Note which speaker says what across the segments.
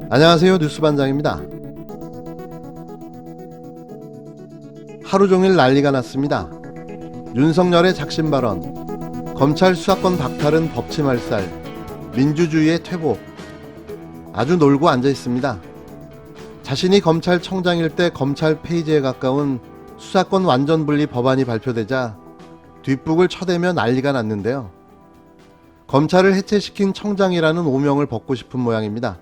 Speaker 1: 안녕하세요, 뉴스반장입니다. 하루 종일 난리가 났습니다. 윤석열의 작심 발언, 검찰 수사권 박탈은 법치말살, 민주주의의 퇴보. 아주 놀고 앉아 있습니다. 자신이 검찰청장일 때 검찰 폐지에 가까운 수사권 완전 분리 법안이 발표되자 뒷북을 쳐대며 난리가 났는데요. 검찰을 해체시킨 청장이라는 오명을 벗고 싶은 모양입니다.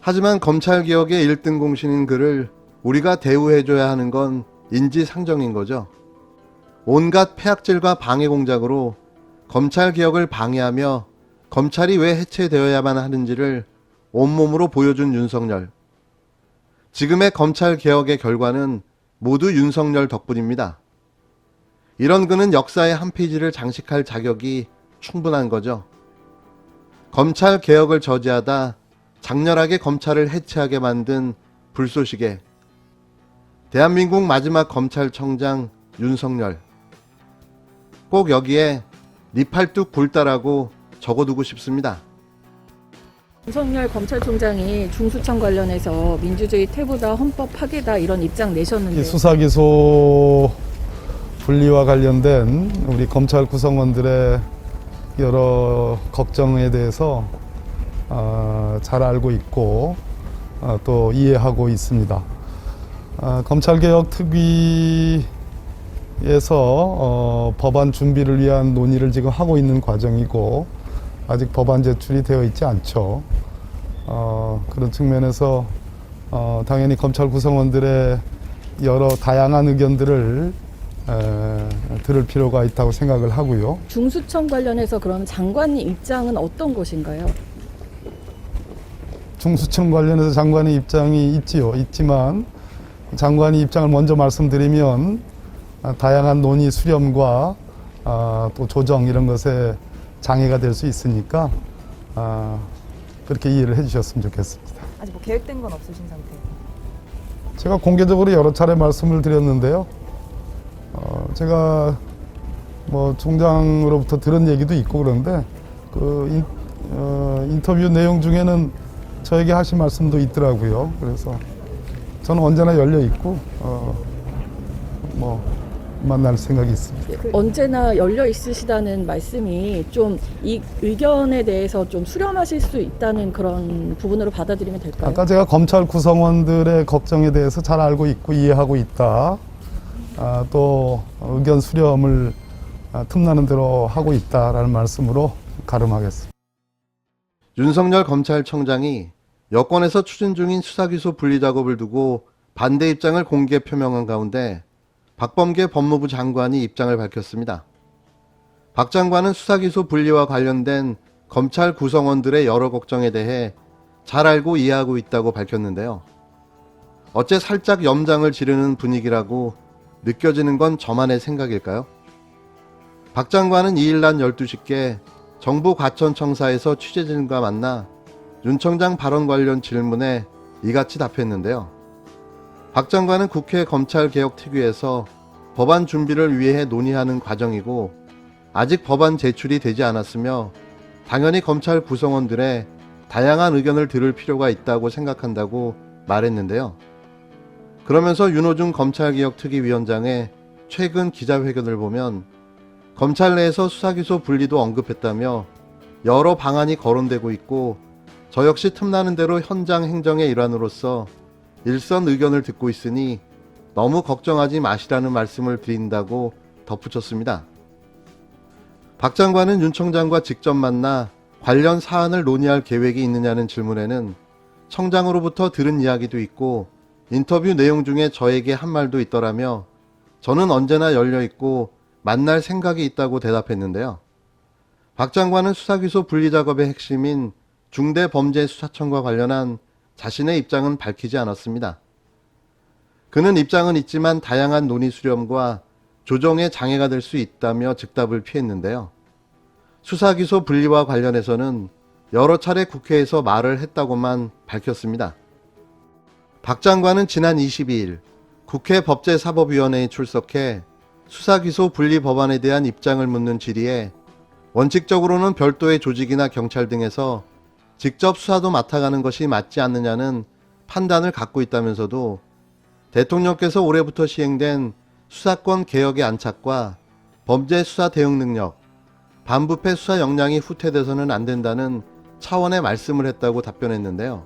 Speaker 1: 하지만 검찰개혁의 1등 공신인 그를 우리가 대우해줘야 하는 건 인지상정인 거죠. 온갖 폐악질과 방해 공작으로 검찰개혁을 방해하며 검찰이 왜 해체되어야만 하는지를 온몸으로 보여준 윤석열. 지금의 검찰개혁의 결과는 모두 윤석열 덕분입니다. 이런 그는 역사의 한 페이지를 장식할 자격이 충분한 거죠. 검찰개혁을 저지하다 장렬하게 검찰을 해체하게 만든 불쏘시개. 대한민국 마지막 검찰청장 윤석열. 꼭 여기에 니 팔뚝 굴다라고 적어두고 싶습니다.
Speaker 2: 윤석열 검찰총장이 중수청 관련해서 민주주의 퇴보다 헌법 파괴다 이런 입장 내셨는데
Speaker 3: 수사기소 분리와 관련된 우리 검찰 구성원들의 여러 걱정에 대해서 잘 알고 있고 또 이해하고 있습니다. 검찰개혁 특위에서 법안 준비를 위한 논의를 지금 하고 있는 과정이고 아직 법안 제출이 되어 있지 않죠. 그런 측면에서 당연히 검찰 구성원들의 여러 다양한 의견들을 들을 필요가 있다고 생각을 하고요.
Speaker 2: 중수청 관련해서 그럼 장관님 입장은 어떤 것인가요?
Speaker 3: 중수청 관련해서 장관의 입장이 있지만 장관의 입장을 먼저 말씀드리면 다양한 논의 수렴과 또 조정 이런 것에 장애가 될 수 있으니까 그렇게 이해를 해주셨으면 좋겠습니다.
Speaker 4: 아직 뭐 계획된 건 없으신 상태예요?
Speaker 3: 제가 공개적으로 여러 차례 말씀을 드렸는데요. 제가 뭐 총장으로부터 들은 얘기도 있고 그런데 그 인터뷰 내용 중에는 저에게 하신 말씀도 있더라고요. 그래서 저는 언제나 열려 있고 뭐 만날 생각이 있습니다.
Speaker 2: 언제나 열려 있으시다는 말씀이 좀 이 의견에 대해서 좀 수렴하실 수 있다는 그런 부분으로 받아들이면 될까요?
Speaker 3: 아까 제가 검찰 구성원들의 걱정에 대해서 잘 알고 있고 이해하고 있다. 또 의견 수렴을 틈나는 대로 하고 있다라는 말씀으로 가름하겠습니다.
Speaker 1: 윤석열 검찰청장이 여권에서 추진 중인 수사기소 분리 작업을 두고 반대 입장을 공개 표명한 가운데 박범계 법무부 장관이 입장을 밝혔습니다. 박 장관은 수사기소 분리와 관련된 검찰 구성원들의 여러 걱정에 대해 잘 알고 이해하고 있다고 밝혔는데요. 어째 살짝 염장을 지르는 분위기라고 느껴지는 건 저만의 생각일까요? 박 장관은 2일 낮 12시께 정부 과천청사에서 취재진과 만나 윤 청장 발언 관련 질문에 이같이 답했는데요. 박 장관은 국회 검찰개혁특위에서 법안 준비를 위해 논의하는 과정이고 아직 법안 제출이 되지 않았으며 당연히 검찰 구성원들의 다양한 의견을 들을 필요가 있다고 생각한다고 말했는데요. 그러면서 윤호중 검찰개혁특위위원장의 최근 기자회견을 보면 검찰 내에서 수사기소 분리도 언급했다며 여러 방안이 거론되고 있고 저 역시 틈나는 대로 현장 행정의 일환으로서 일선 의견을 듣고 있으니 너무 걱정하지 마시라는 말씀을 드린다고 덧붙였습니다. 박 장관은 윤 청장과 직접 만나 관련 사안을 논의할 계획이 있느냐는 질문에는 청장으로부터 들은 이야기도 있고 인터뷰 내용 중에 저에게 한 말도 있더라며 저는 언제나 열려있고 만날 생각이 있다고 대답했는데요. 박 장관은 수사기소 분리 작업의 핵심인 중대범죄수사청과 관련한 자신의 입장은 밝히지 않았습니다. 그는 입장은 있지만 다양한 논의 수렴과 조정에 장애가 될 수 있다며 즉답을 피했는데요. 수사기소 분리와 관련해서는 여러 차례 국회에서 말을 했다고만 밝혔습니다. 박 장관은 지난 22일 국회 법제사법위원회에 출석해 수사기소 분리 법안에 대한 입장을 묻는 질의에 원칙적으로는 별도의 조직이나 경찰 등에서 직접 수사도 맡아가는 것이 맞지 않느냐는 판단을 갖고 있다면서도 대통령께서 올해부터 시행된 수사권 개혁의 안착과 범죄 수사 대응 능력, 반부패 수사 역량이 후퇴돼서는 안 된다는 차원의 말씀을 했다고 답변했는데요.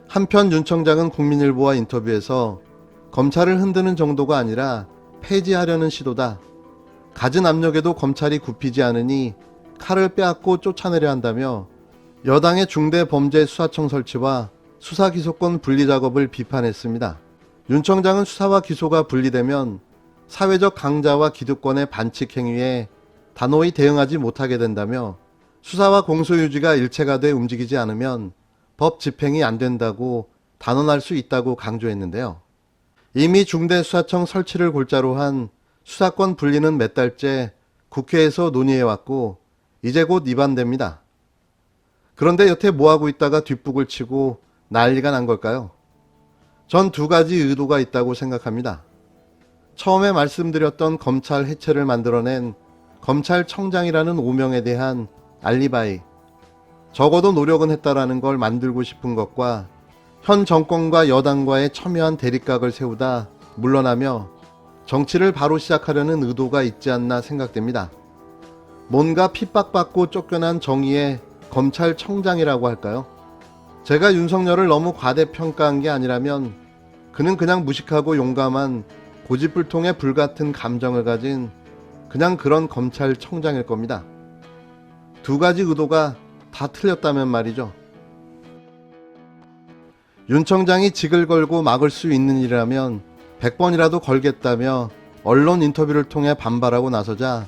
Speaker 1: 한편 윤 청장은 국민일보와 인터뷰에서 검찰을 흔드는 정도가 아니라 폐지하려는 시도다. 갖은 압력에도 검찰이 굽히지 않으니 칼을 빼앗고 쫓아내려 한다며 여당의 중대범죄수사청 설치와 수사기소권 분리 작업을 비판했습니다. 윤 청장은 수사와 기소가 분리되면 사회적 강자와 기득권의 반칙 행위에 단호히 대응하지 못하게 된다며 수사와 공소유지가 일체가 돼 움직이지 않으면 법 집행이 안 된다고 단언할 수 있다고 강조했는데요. 이미 중대수사청 설치를 골자로 한 수사권 분리는 몇 달째 국회에서 논의해왔고 이제 곧 입안됩니다. 그런데 여태 뭐하고 있다가 뒷북을 치고 난리가 난 걸까요? 전 두 가지 의도가 있다고 생각합니다. 처음에 말씀드렸던 검찰 해체를 만들어낸 검찰청장이라는 오명에 대한 알리바이, 적어도 노력은 했다라는 걸 만들고 싶은 것과 현 정권과 여당과의 첨예한 대립각을 세우다 물러나며 정치를 바로 시작하려는 의도가 있지 않나 생각됩니다. 뭔가 핍박받고 쫓겨난 정의의 검찰청장이라고 할까요? 제가 윤석열을 너무 과대평가한 게 아니라면 그는 그냥 무식하고 용감한 고집불통의 불같은 감정을 가진 그냥 그런 검찰청장일 겁니다. 두 가지 의도가 다 틀렸다면 말이죠. 윤 청장이 직을 걸고 막을 수 있는 일이라면 100번이라도 걸겠다며 언론 인터뷰를 통해 반발하고 나서자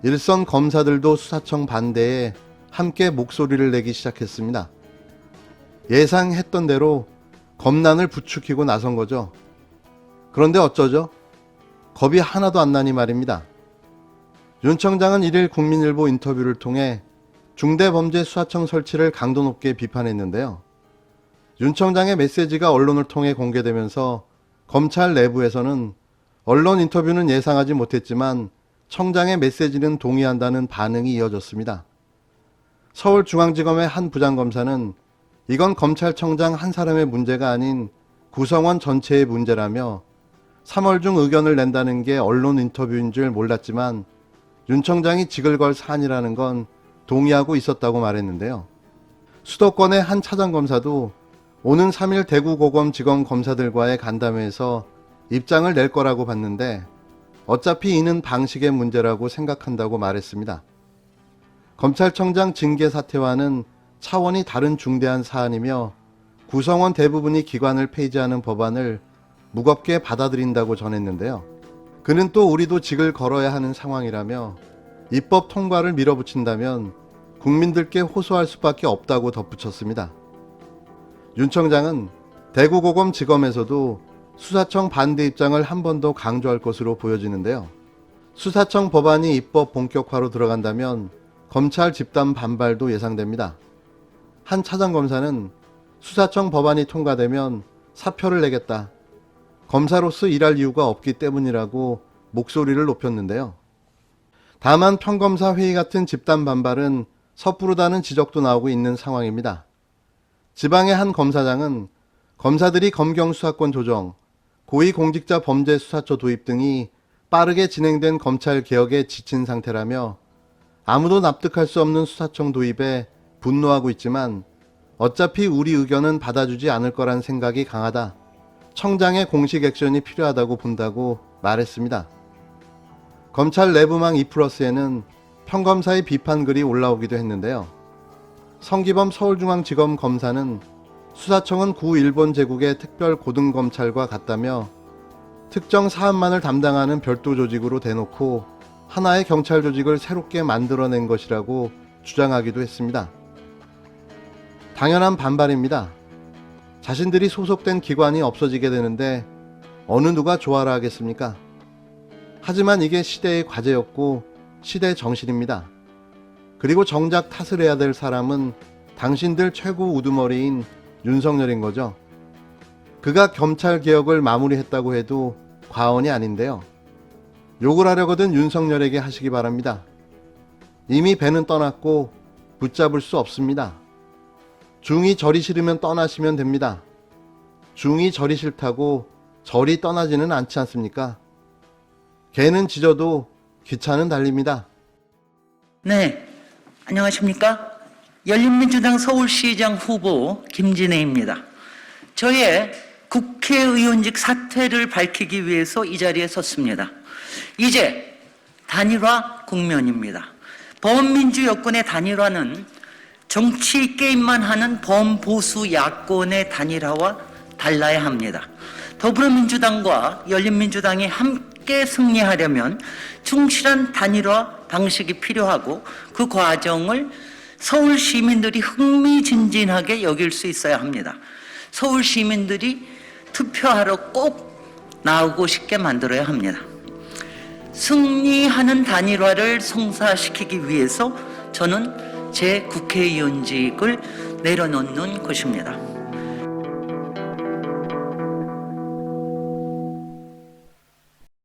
Speaker 1: 일선 검사들도 수사청 반대에 함께 목소리를 내기 시작했습니다. 예상했던 대로 검난을 부추기고 나선 거죠. 그런데 어쩌죠? 겁이 하나도 안 나니 말입니다. 윤 청장은 1일 국민일보 인터뷰를 통해 중대범죄수사청 설치를 강도 높게 비판했는데요. 윤 청장의 메시지가 언론을 통해 공개되면서 검찰 내부에서는 언론 인터뷰는 예상하지 못했지만 청장의 메시지는 동의한다는 반응이 이어졌습니다. 서울중앙지검의 한 부장검사는 이건 검찰청장 한 사람의 문제가 아닌 구성원 전체의 문제라며 3월 중 의견을 낸다는 게 언론 인터뷰인 줄 몰랐지만 윤 청장이 직을 걸 사안이라는 건 동의하고 있었다고 말했는데요. 수도권의 한 차장검사도 오는 3일 대구고검지검 검사들과의 간담회에서 입장을 낼 거라고 봤는데 어차피 이는 방식의 문제라고 생각한다고 말했습니다. 검찰청장 징계 사태와는 차원이 다른 중대한 사안이며 구성원 대부분이 기관을 폐지하는 법안을 무겁게 받아들인다고 전했는데요. 그는 또 우리도 직을 걸어야 하는 상황이라며 입법 통과를 밀어붙인다면 국민들께 호소할 수밖에 없다고 덧붙였습니다. 윤 청장은 대구고검지검에서도 수사청 반대 입장을 한 번 더 강조할 것으로 보여지는데요. 수사청 법안이 입법 본격화로 들어간다면 검찰 집단 반발도 예상됩니다. 한 차장검사는 수사청 법안이 통과되면 사표를 내겠다. 검사로서 일할 이유가 없기 때문이라고 목소리를 높였는데요. 다만 평검사 회의 같은 집단 반발은 섣부르다는 지적도 나오고 있는 상황입니다. 지방의 한 검사장은 검사들이 검경 수사권 조정, 고위공직자 범죄 수사처 도입 등이 빠르게 진행된 검찰 개혁에 지친 상태라며 아무도 납득할 수 없는 수사청 도입에 분노하고 있지만 어차피 우리 의견은 받아주지 않을 거란 생각이 강하다. 청장의 공식 액션이 필요하다고 본다고 말했습니다. 검찰 내부망 2플러스에는 평검사의 비판 글이 올라오기도 했는데요. 성기범 서울중앙지검 검사는 수사청은 구 일본 제국의 특별 고등검찰과 같다며 특정 사안만을 담당하는 별도 조직으로 대놓고 하나의 경찰 조직을 새롭게 만들어낸 것이라고 주장하기도 했습니다. 당연한 반발입니다. 자신들이 소속된 기관이 없어지게 되는데 어느 누가 좋아라 하겠습니까? 하지만 이게 시대의 과제였고 시대 정신입니다. 그리고 정작 탓을 해야 될 사람은 당신들 최고 우두머리인 윤석열인 거죠. 그가 검찰 개혁을 마무리했다고 해도 과언이 아닌데요. 욕을 하려거든 윤석열에게 하시기 바랍니다. 이미 배는 떠났고 붙잡을 수 없습니다. 중이 절이 싫으면 떠나시면 됩니다. 중이 절이 싫다고 절이 떠나지는 않지 않습니까? 개는 짖어도 기차는 달립니다.
Speaker 5: 네, 안녕하십니까? 열린민주당 서울시장 후보 김진애입니다. 저의 국회의원직 사퇴를 밝히기 위해서 이 자리에 섰습니다. 이제 단일화 국면입니다. 범민주 여권의 단일화는 정치 게임만 하는 범보수 야권의 단일화와 달라야 합니다. 더불어민주당과 열린민주당이 함께 승리하려면 충실한 단일화 방식이 필요하고 그 과정을 서울 시민들이 흥미진진하게 여길 수 있어야 합니다. 서울 시민들이 투표하러 꼭 나오고 싶게 만들어야 합니다. 승리하는 단일화를 성사시키기 위해서 저는 제 국회의원직을 내려놓는 것입니다.